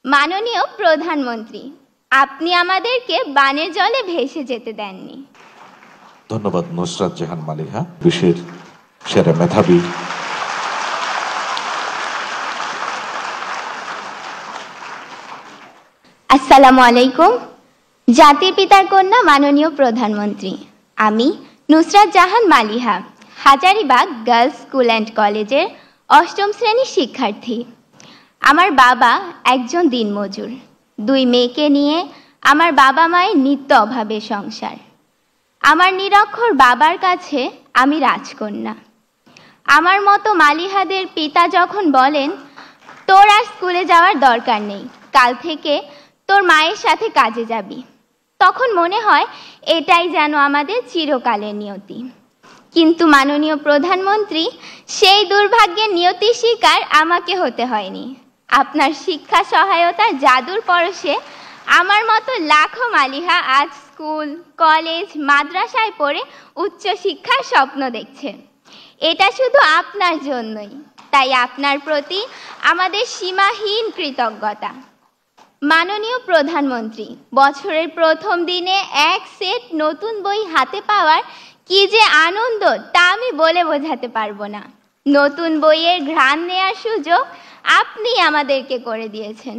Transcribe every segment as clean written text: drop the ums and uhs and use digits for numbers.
মাননীয় প্রধানমন্ত্রী, আপনি আমাদেরকে বানের জলে ভেসে যেতে দেননি। ধন্যবাদ নুসরাত জাহান মালিহা, বিশ্বের সেরা মেধাবী। আসসালামু আলাইকুম। জাতির পিতার কন্যা মাননীয় প্রধানমন্ত্রী, আমি Nusrat Jahan Maliha, Hazaribagh girls school and কলেজের ৮ম শ্রেণীর শিক্ষার্থী। আমার বাবা একজন দিনমজুর, 2 মেয়েকে নিয়ে আমার বাবা মায়ের নিত্য অভাবের সংসার। আমার নিরক্ষর বাবার কাছে আমি রাজকন্যা। আমার মতো মালিহাদের পিতা যখন বলেন, তোর আর স্কুলে যাওয়ার দরকার নেই, কাল থেকে তোর মায়ের সাথে কাজে যাবি, তখন মনে হয় এটাই যেন আমাদের চিরকালের নিয়তি। কিন্তু মাননীয় প্রধানমন্ত্রী, সেই দুর্ভাগ্যের নিয়তির শিকার আমাকে হতে হয়নি। আপনার শিক্ষা সহায়তার জাদুর পরশে আমার মতো লাখো মালিহা আজ স্কুল, কলেজ, মাদ্রাসায় পড়ে উচ্চশিক্ষার স্বপ্ন দেখছে। এটা শুধু আপনার জন্যই, তাই আপনার প্রতি আমাদের সীমাহীন কৃতজ্ঞতা। মাননীয় প্রধানমন্ত্রী, বছরের প্রথম দিনে এক সেট নতুন বই হাতে পাওয়ার কি যে আনন্দ তা আমি বলে বোঝাতে পারবো না। নতুন বইয়ের ঘ্রাণ নেয়ার সুযোগ আপনি আমাদেরকে করে দিয়েছেন।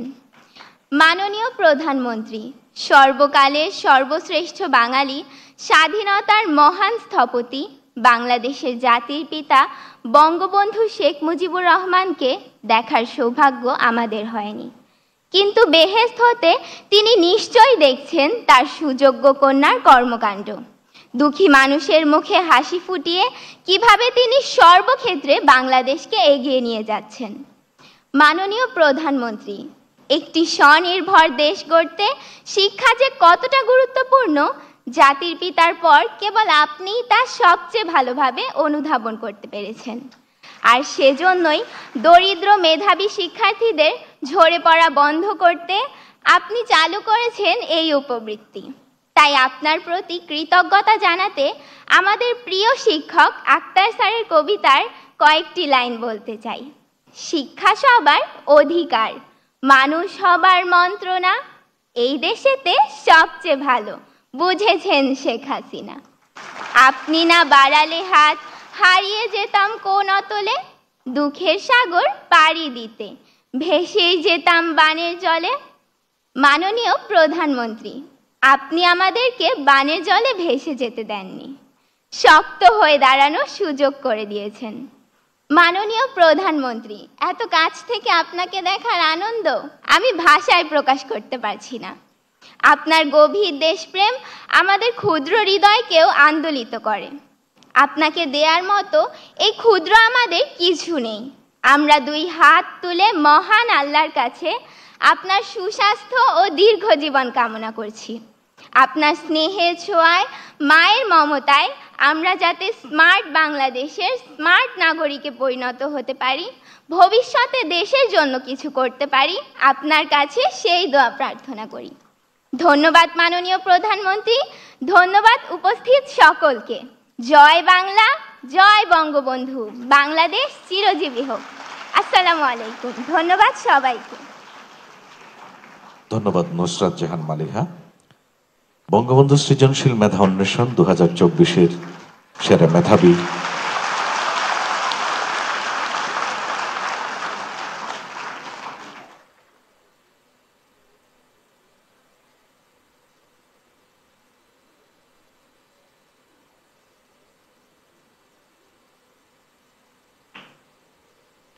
মাননীয় প্রধানমন্ত্রী, সর্বকালের সর্বশ্রেষ্ঠ বাঙালি, স্বাধীনতার মহান স্থপতি, বাংলাদেশের জাতির পিতা বঙ্গবন্ধু শেখ মুজিবুর রহমানকে দেখার সৌভাগ্য আমাদের হয়নি, কিন্তু বেহেশত হতে তিনি নিশ্চয়ই দেখছেন তার সুযোগ্য কন্যার কর্মকাণ্ড। দুঃখী মানুষের মুখে হাসি ফুটিয়ে কিভাবে তিনি সর্বক্ষেত্রে বাংলাদেশকে এগিয়ে নিয়ে যাচ্ছেন। মাননীয় প্রধানমন্ত্রী, একটি স্বনির্ভর দেশ গড়তে শিক্ষা যে কতটা গুরুত্বপূর্ণ, জাতির পিতার পর কেবল আপনিই তা সবচেয়ে ভালোভাবে অনুধাবন করতে পেরেছেন। আর সেজন্যই দরিদ্র মেধাবী শিক্ষার্থীদের ঝরে পড়া বন্ধ করতে আপনি চালু করেছেন এই উপবৃত্তি। তাই আপনার প্রতি কৃতজ্ঞতা জানাতে আমাদের প্রিয় শিক্ষক আক্তার স্যারের কবিতার কয়েকটি লাইন বলতে চাই। শিক্ষা সবার অধিকার, মানুষ হবার মন্ত্রণা, এই দেশেতে সবচেয়ে ভালো বুঝেছেন শেখ হাসিনা। আপনি না বাড়ালে হাত, হারিয়ে যেতাম কোন অতলে, দুঃখের সাগর পাড়ি দিতে ভেসেই যেতাম বানের জলে। মাননীয় প্রধানমন্ত্রী, আপনি আমাদেরকে বানের জলে ভেসে যেতে দেননি, শক্ত হয়ে দাঁড়ানোর সুযোগ করে দিয়েছেন। মাননীয় প্রধানমন্ত্রী, এত কাছ থেকে আপনাকে দেখার আনন্দ আমি ভাষায় প্রকাশ করতে পারছি না। আপনার গভীর দেশপ্রেম আমাদের ক্ষুদ্র হৃদয়কেও আন্দোলিত করে। আপনাকে দেওয়ার মতো এই ক্ষুদ্র আমাদের কিছু নেই। আমরা 2 হাত তুলে মহান আল্লাহর কাছে আপনার সুস্বাস্থ্য ও দীর্ঘ জীবন কামনা করছি। আপনার স্নেহের ছোঁয়ায়, মায়ের মমতায় আমরা যাতে স্মার্ট বাংলাদেশের স্মার্ট নাগরিকে পরিণত হতে পারি, ভবিষ্যতে দেশের জন্য কিছু করতে পারি, আপনার কাছে সেই দোয়া প্রার্থনা করি। ধন্যবাদ মাননীয় প্রধানমন্ত্রী, ধন্যবাদ উপস্থিত সকলকে। জয় বাংলা, জয় বঙ্গবন্ধু, বাংলাদেশ চিরজীবী হোক। আসসালামু আলাইকুম। ধন্যবাদ সবাইকে। ধন্যবাদ নুসরাত জাহান মালিহা। বঙ্গবন্ধু সৃজনশীল মেধা অন্বেষণ 2024-এর সেরা মেধাবী